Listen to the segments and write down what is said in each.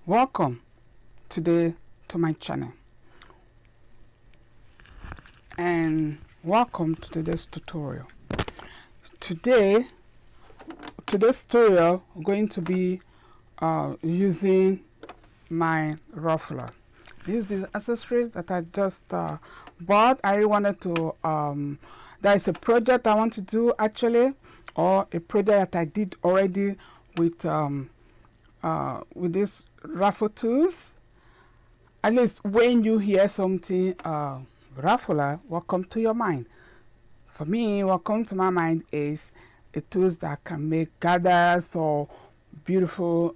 Welcome today to my channel, and welcome to today's tutorial. Today's tutorial we're going to be using my ruffler. These are the accessories that I just bought. I really wanted to there is a project I want to do actually, or a project that I did already with these ruffle tools. At least when you hear something ruffler, what comes to your mind? For me, what comes to my mind is a tools that can make gathers or beautiful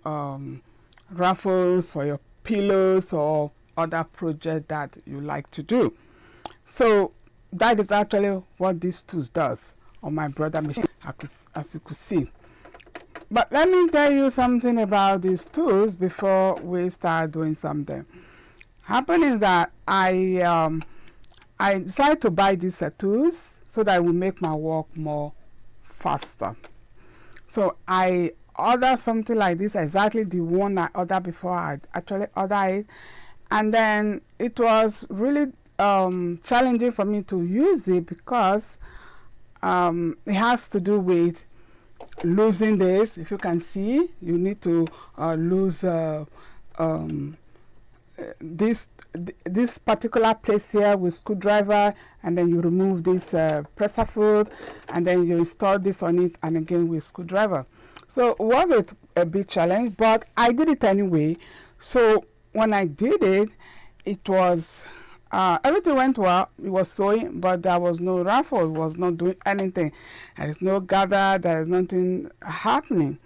ruffles for your pillows or other project that you like to do. So that is actually what this tools does on my brother machine, as you could see. But let me tell you something about these tools before we start doing something. Happen is that I decided to buy these tools so that it will make my work more faster. So I ordered something like this, exactly the one I ordered before I actually ordered it, and then it was really challenging for me to use it because it has to do with losing this. If you can see, you need to lose this particular place here with screwdriver, and then you remove this presser foot, and then you install this on it, and again with screwdriver. So it was a big challenge, but I did it anyway. So when I did it, it was everything went well. It was sewing, but there was no ruffle. It was not doing anything. There is no gather. There is nothing happening.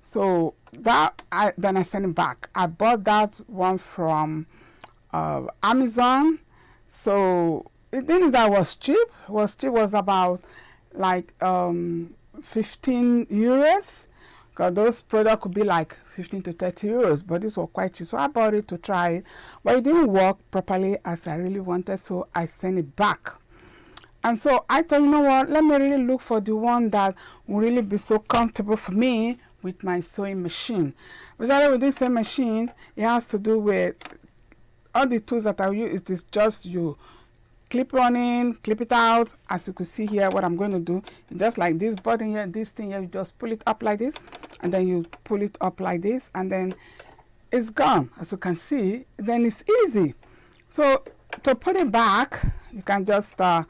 So that then I sent it back. I bought that one from Amazon. So the thing is that was cheap. Was about like 15 euros. Because those products could be like 15 to 30 euros, but this was quite cheap. So I bought it to try it, but it didn't work properly as I really wanted, so I sent it back. And so I thought, you know what, let me really look for the one that will really be so comfortable for me with my sewing machine. Especially with this sewing machine, it has to do with all the tools that I use. It is just you clip on in, clip it out. As you can see here, what I'm going to do, just like this button here, this thing here, you just pull it up like this, and then you pull it up like this, and then it's gone. As you can see, then it's easy. So to put it back, you can just start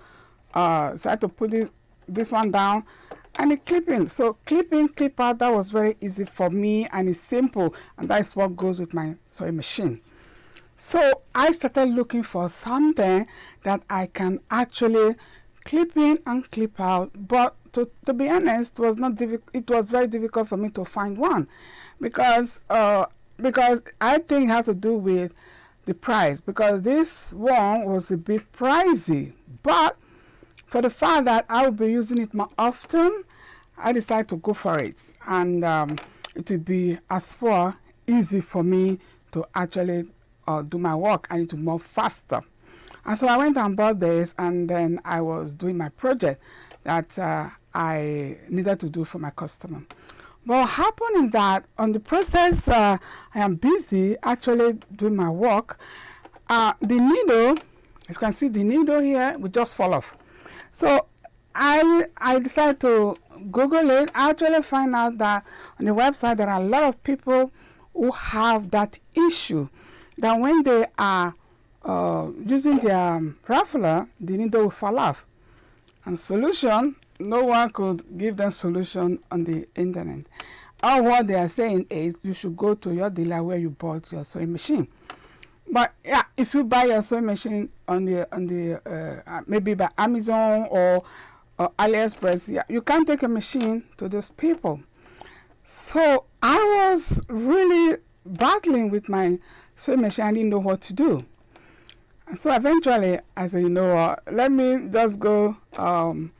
to put this one down, and it clip in. So clip in, clip out, that was very easy for me, and it's simple, and that's what goes with my sewing machine. So I started looking for something that I can actually clip in and clip out, but to be honest, it was very difficult for me to find one because I think it has to do with the price, because this one was a bit pricey, but for the fact that I will be using it more often, I decided to go for it, and it will be as far easy for me to actually do my work, and it will be more faster. And so I went and bought this, and then I was doing my project that I needed to do for my customer. But what happened is that on the process, I am busy actually doing my work. The needle, as you can see, the needle here will just fall off. So I decided to Google it. I actually find out that on the website there are a lot of people who have that issue, that when they are using their ruffler, the needle will fall off. And solution, no one could give them solution on the internet. All what they are saying is you should go to your dealer where you bought your sewing machine. But yeah, if you buy your sewing machine on the maybe by Amazon or AliExpress, yeah, you can't take a machine to those people. So I was really battling with my sewing machine. I didn't know what to do. And so eventually I said, you know what, let me just go to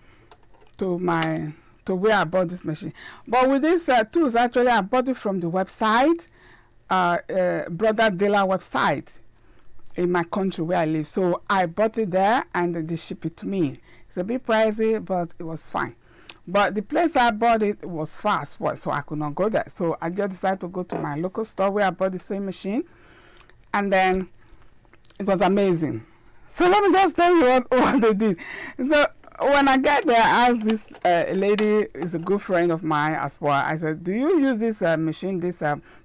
where I bought this machine. But with these tools, actually I bought it from the website, brother dealer website in my country where I live. So I bought it there, and they shipped it to me. It's a bit pricey, but it was fine. But the place I bought it was far, so I could not go there. So I just decided to go to my local store where I bought the sewing machine, and then it was amazing. So let me just tell you what they did. So when I get there, I asked this lady, is a good friend of mine as well. I said, do you use this machine, this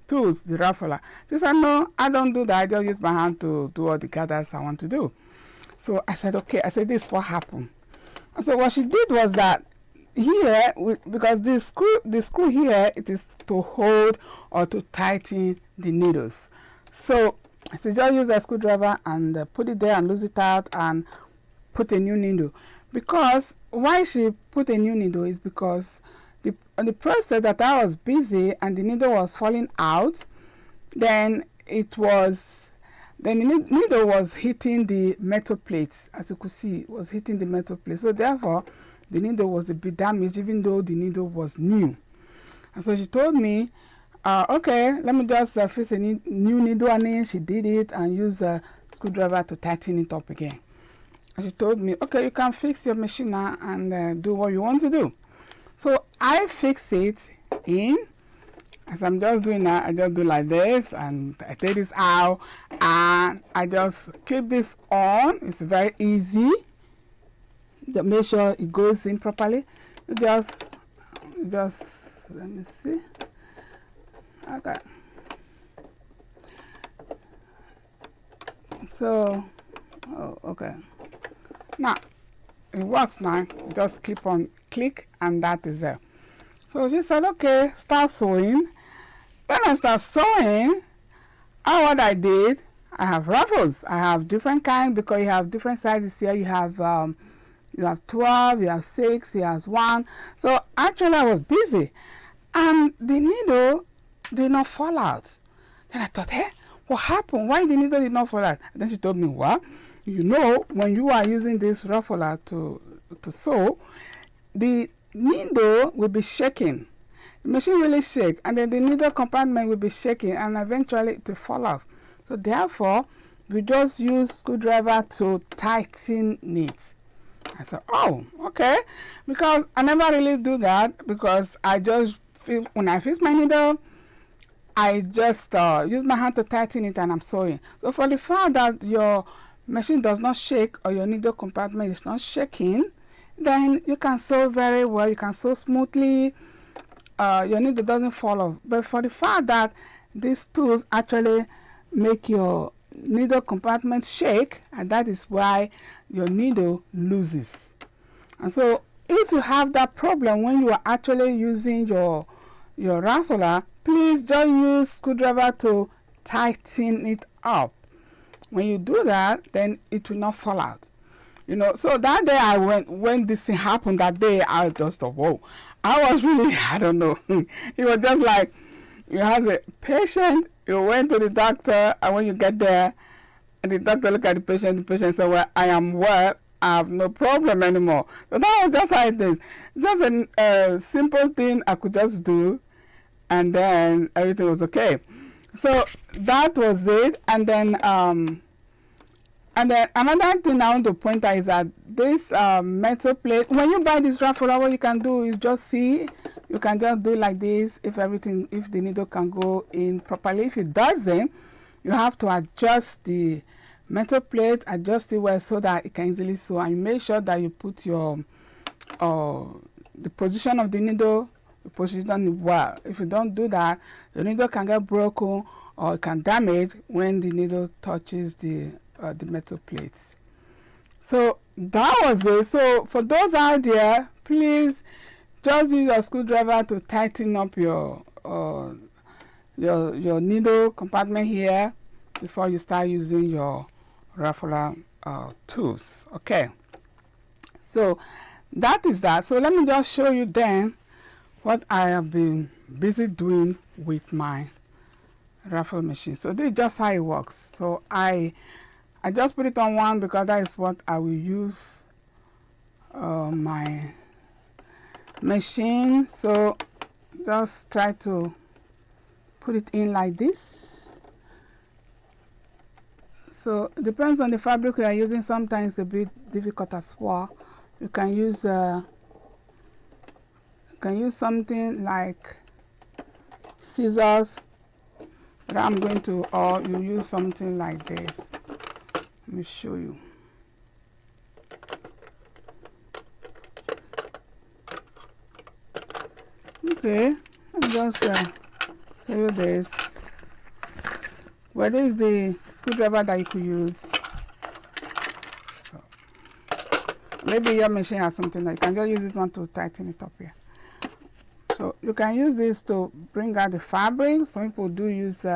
tools, the ruffler? She said, no, I don't do that. I just use my hand to do all the gathers I want to do. So I said, okay. I said, this is what happened. So what she did was that here, because the screw here, it is to hold or to tighten the needles. So she just use a screwdriver and put it there and lose it out and put a new needle. Because why she put a new needle is because the process that I was busy and the needle was falling out, then the needle was hitting the metal plates. As you could see, it was hitting the metal plate. So therefore, the needle was a bit damaged, even though the needle was new. And so she told me, okay, let me just fix a new needle. And then she did it and used a screwdriver to tighten it up again. And she told me, okay, you can fix your machine now and do what you want to do. So I fix it in. As I'm just doing that, I just do like this, and I take this out, and I just clip this on. It's very easy. Just make sure it goes in properly. Just let me see. Okay. So, okay. Now it works now. Just keep on click, and that is it. So she said, okay, start sewing. When I start sewing, what I did, I have ruffles. I have different kinds because you have different sizes here. You have 12, you have 6, you have 1. So actually I was busy, and the needle did not fall out. Then I thought, hey, what happened? Why the needle did not fall out? And then she told me, well, you know, when you are using this ruffler to sew, the needle will be shaking. The machine really shake, and then the needle compartment will be shaking, and eventually it will fall off. So therefore, we just use screwdriver to tighten it. I said, oh, okay, because I never really do that, because I just feel when I fix my needle, I just use my hand to tighten it and I'm sewing. So for the fact that your machine does not shake or your needle compartment is not shaking, then you can sew very well. You can sew smoothly. Your needle doesn't fall off. But for the fact that these tools actually make your needle compartment shake, and that is why your needle loses. And so if you have that problem when you are actually using your ruffler, please just use screwdriver to tighten it up. When you do that, then it will not fall out. You know, so that day when this thing happened, that day I just thought, whoa, I was really, I don't know. It was just like, you have a patient, you went to the doctor, and when you get there, and the doctor look at the patient said, well, I am well, I have no problem anymore. So that was just how it is. Just a simple thing I could just do, and then everything was okay. So that was it. And then another thing I want to point out is that this metal plate, when you buy this ruffler, what you can do is just see, you can just do it like this. If the needle can go in properly. If it doesn't, you have to adjust the metal plate, adjust it well so that it can easily sew, and you make sure that you put your the position of the needle, you position it well. If you don't do that, the needle can get broken or it can damage when the needle touches the metal plates. So that was it. So for those out there, please just use your screwdriver to tighten up your needle compartment here before you start using your ruffler tools. Okay, so that is that. So let me just show you then what I have been busy doing with my ruffle machine. So this is just how it works. So I just put it on one because that is what I will use my machine. So just try to put it in like this. So it depends on the fabric you are using. Sometimes it's a bit difficult as well. You can use can use something like scissors, but I'm going to, or you use something like this. Let me show you. Okay, let me just show you this. Well, this is the screwdriver that you could use. So, maybe your machine has something that you can just use this one to tighten it up here. So you can use this to bring out the fabric. Some people do use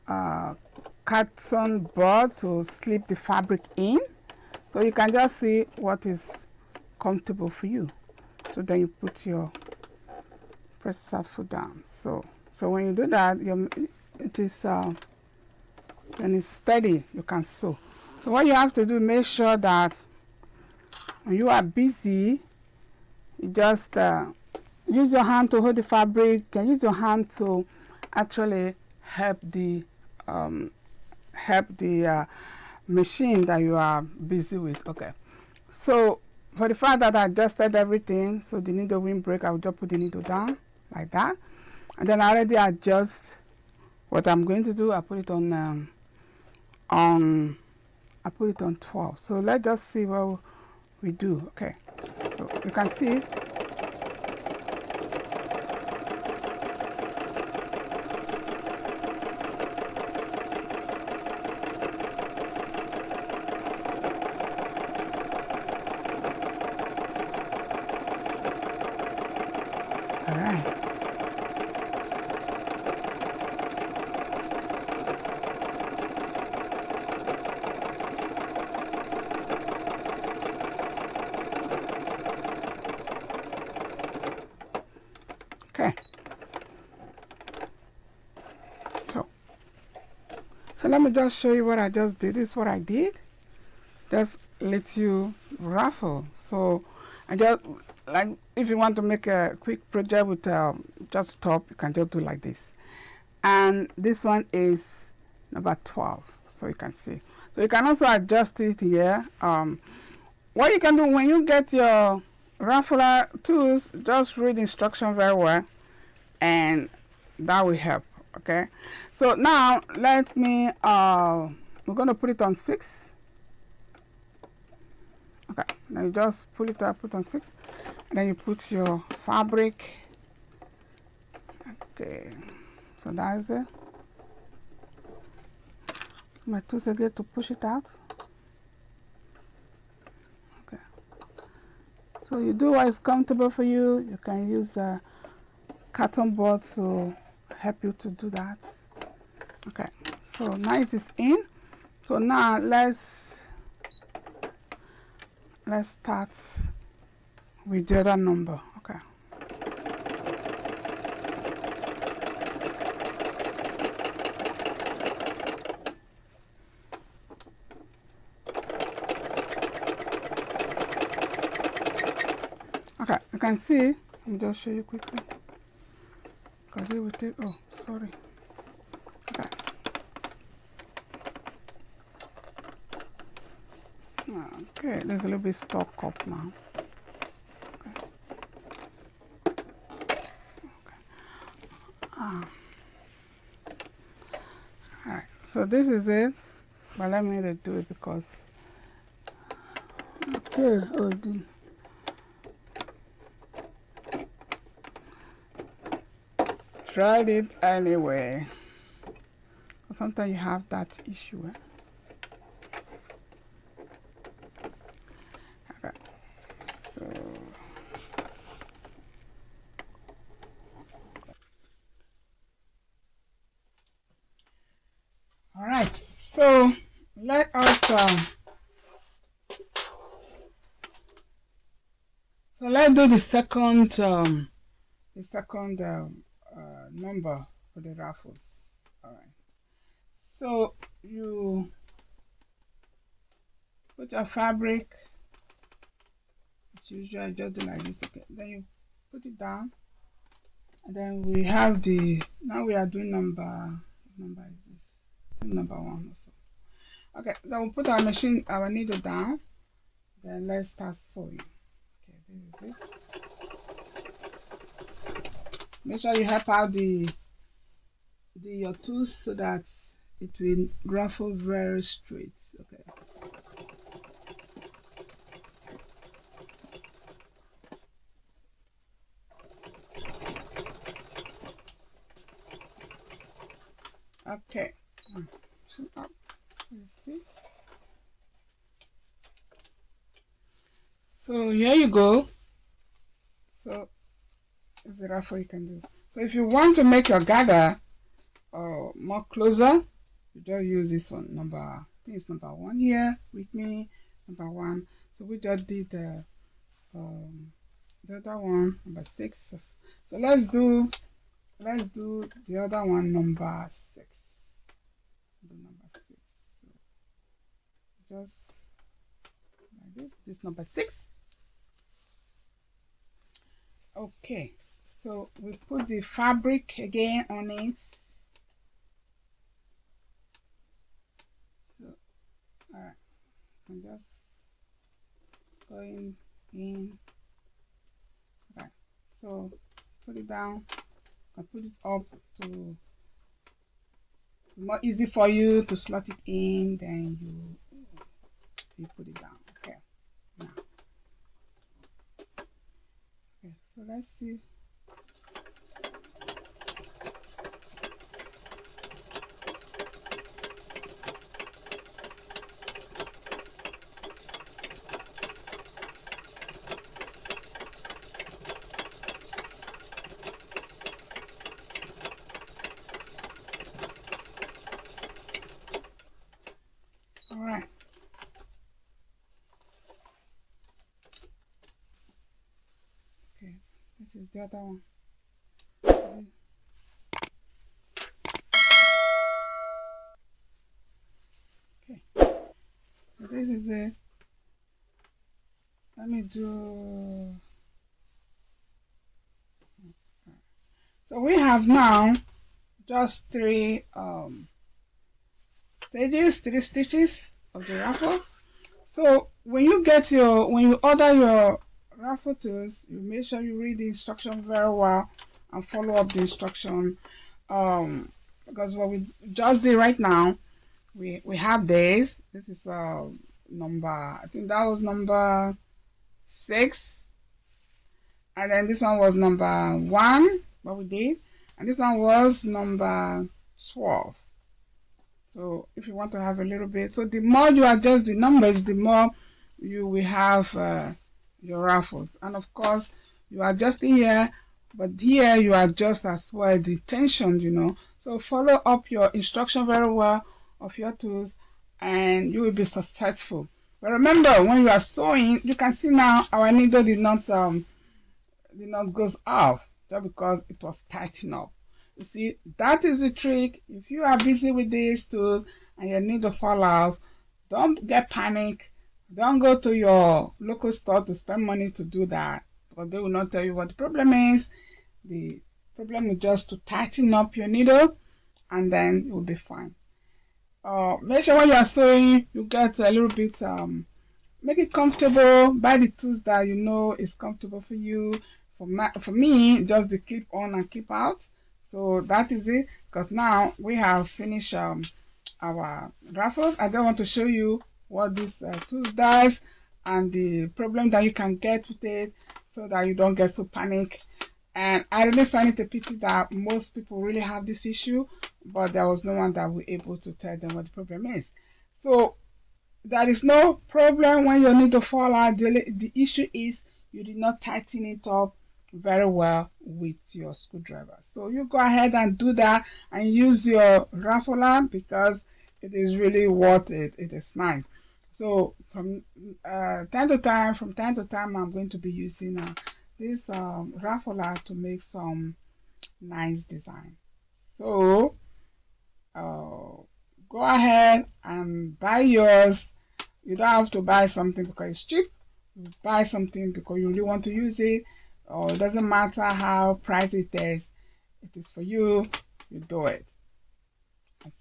carton board to slip the fabric in. So you can just see what is comfortable for you. So then you put your presser foot down. So when you do that, it is when it's steady, you can sew. So what you have to do, make sure that when you are busy, you just use your hand to hold the fabric. You can use your hand to actually help the machine that you are busy with. Okay, so for the fact that I adjusted everything, so the needle windbreak, I will just put the needle down like that, and then I already adjust what I'm going to do. I put it on 12. So let's just see what we do. Okay, so you can see. All right. Okay. So let me just show you what I just did. This is what I did. Just let you ruffle. So I just, like, if you want to make a quick project with just top, you can just do like this. And this one is number 12, so you can see. So you can also adjust it here. What you can do when you get your ruffler tools, just read the instruction very well, and that will help. Okay, so now let me we're going to put it on 6. Okay, now you just pull it up, put on 6, and then you put your fabric. Okay, so that's it. My tools again to push it out. Okay, so you do what is comfortable for you. You can use a carton board to help you to do that. Okay, so now it is in. So now let's start with the other number. Okay. Okay, you can see. Let me just show you quickly. Because it will take, oh, sorry. Okay. Okay, there's a little bit stuck up now. Okay. Okay. All right, so this is it. But let me redo it because, okay, oh, tried it anyway. Sometimes you have that issue. Okay. So all right. So let us so let's do the second number for the raffles. All right. So you put your fabric. As usual, just do like this. Okay. Then you put it down, and then we have the. Now we are doing number is this? Number 1 or so. Okay. Then we'll put our needle down. Then let's start sewing. Okay. This is it. Make sure you help out your tools so that it will ruffle very straight. Okay. Okay. Two up. Let's see. So here you go. So it's the ruffle you can do. So if you want to make your gather more closer, you just use this one. I think it's number 1 here with me. Number 1. So we just did um, the other one, number 6. So let's do the other one, number 6. Do number 6. So just like this. This number 6. Okay. So we put the fabric again on it. So alright, I'm just going in. Right. So put it down. I put it up to more easy for you to slot it in. Then you put it down. Okay. Now. Okay. So let's see. All right. Okay. This is the other one. Okay. So this is it. Let me do. So we have now just 3 stages, 3 stitches of the ruffle. So when you order your ruffle tools, you make sure you read the instruction very well and follow up the instruction. Because what we just did right now, we have this. This is I think that was number 6, and then this one was number 1. What we did, and this one was number 12. So if you want to have a little bit, so the more you adjust the numbers, the more you will have your ruffles. And of course, you adjust here, but here you adjust as well the tension. So follow up your instruction very well of your tools, and you will be successful. But remember, when you are sewing, you can see now our needle did not goes off just because it was tightened up. You see, that is the trick. If you are busy with this tool and your needle fall off, don't get panic. Don't go to your local store to spend money to do that, because they will not tell you what the problem is. The problem is just to tighten up your needle, and then you'll be fine. Make sure when you are sewing, you get a little bit make it comfortable. Buy the tools that you know is comfortable for you. For me, just the clip on and clip out. So that is it, because now we have finished our ruffles. I just want to show you what this tool does and the problem that you can get with it, so that you don't get so panic. And I really find it a pity that most people really have this issue, but there was no one that was able to tell them what the problem is. So there is no problem when your needle fall out. The issue is you did not tighten it up very well with your screwdriver. So you go ahead and do that and use your ruffler, because it is really worth it. It is nice. So from time to time, I'm going to be using this ruffler to make some nice design. So go ahead and buy yours. You don't have to buy something because it's cheap. You buy something because you really want to use it. Or it doesn't matter how pricey it is for you, you do it.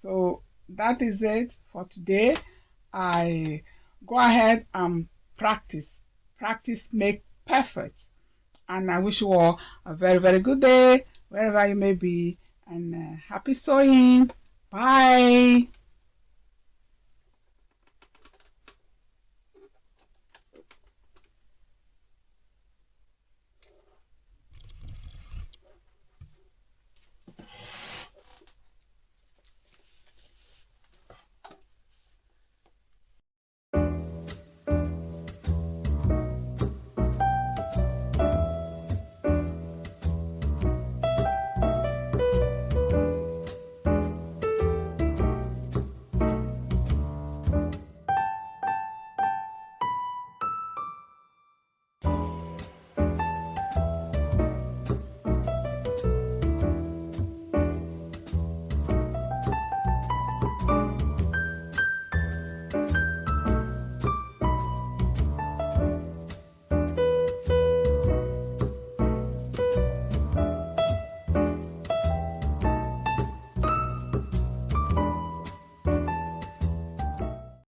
So that is it for today. I go ahead and practice. Practice make perfect. And I wish you all a very, very good day. wherever you may be, and happy sewing. Bye.